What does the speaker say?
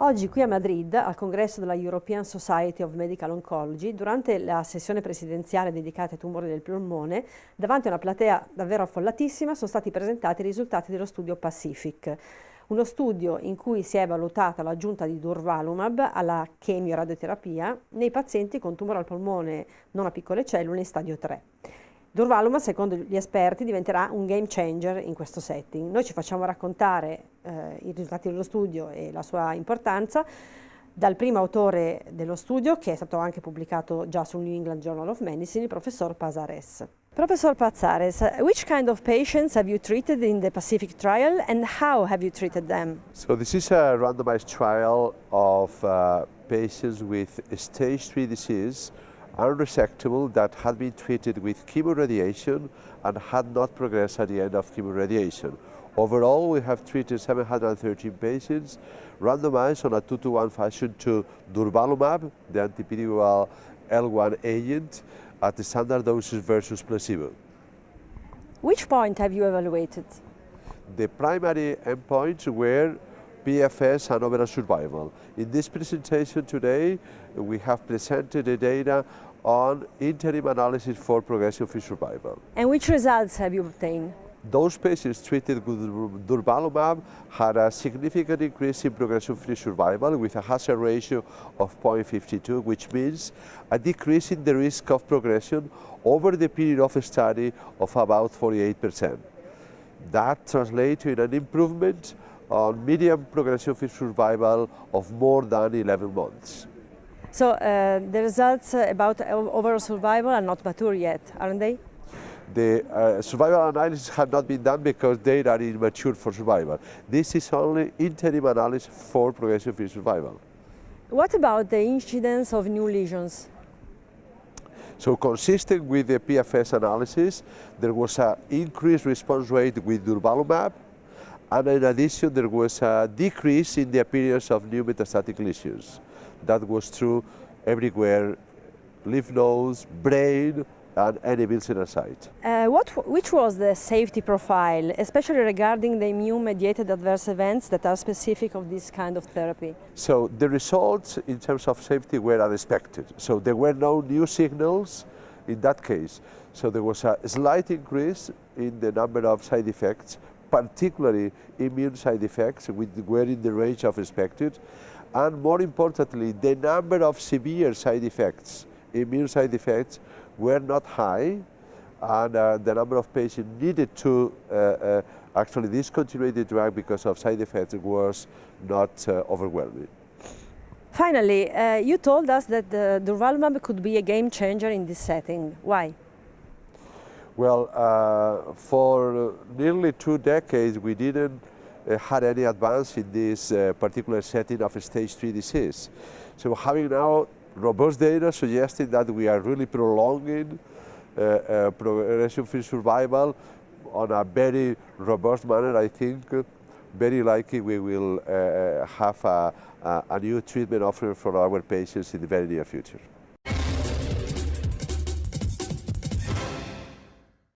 Oggi qui a Madrid, al congresso della European Society of Medical Oncology, durante la sessione presidenziale dedicata ai tumori del polmone, davanti a una platea davvero affollatissima sono stati presentati i risultati dello studio PACIFIC, uno studio in cui si è valutata l'aggiunta di durvalumab alla chemio-radioterapia nei pazienti con tumore al polmone non a piccole cellule in stadio 3. Durvalumab, secondo gli esperti, diventerà un game changer in questo setting. Noi ci facciamo raccontare i risultati dello studio e la sua importanza dal primo autore dello studio, che è stato anche pubblicato già sul New England Journal of Medicine, il professor Pazares. Professor Pazares, which kind of patients have you treated in the PACIFIC trial and how have you treated them? So this is a randomized trial of patients with stage 3 disease, unresectable, that had been treated with chemoradiation and had not progressed at the end of chemoradiation. Overall, we have treated 713 patients, randomized on a 2-to-1 fashion to durvalumab, the anti-PD-1 L1 agent, at the standard doses versus placebo. Which point have you evaluated? The primary endpoints were PFS and overall survival. In this presentation today, we have presented the data on interim analysis for progression-free survival. And which results have you obtained? Those patients treated with durvalumab had a significant increase in progression-free survival with a hazard ratio of 0.52, which means a decrease in the risk of progression over the period of study of about 48%. That translates in an improvement on median progression-free survival of more than 11 months. So the results about overall survival are not mature yet, aren't they? The survival analysis had not been done because data are immature for survival. This is only interim analysis for progression-free survival. What about the incidence of new lesions? So consistent with the PFS analysis, there was an increased response rate with durvalumab, and in addition there was a decrease in the appearance of new metastatic lesions. That was true everywhere, lymph nodes, brain, and any Wilson site. Which was the safety profile, especially regarding the immune-mediated adverse events that are specific of this kind of therapy? So the results in terms of safety were unexpected. So there were no new signals in that case. So there was a slight increase in the number of side effects, particularly immune side effects, which were in the range of expected. And more importantly, the number of severe side effects, immune side effects, were not high, and the number of patients needed to actually discontinue the drug because of side effects was not overwhelming. Finally, you told us that the durvalumab could be a game changer in this setting. Why? Well, for nearly 2 decades, we didn't had any advance in this particular setting of stage 3 disease. So having now robust data suggesting that we are really prolonging progression-free survival on a very robust manner, I think very likely we will have a new treatment offer for our patients in the very near future.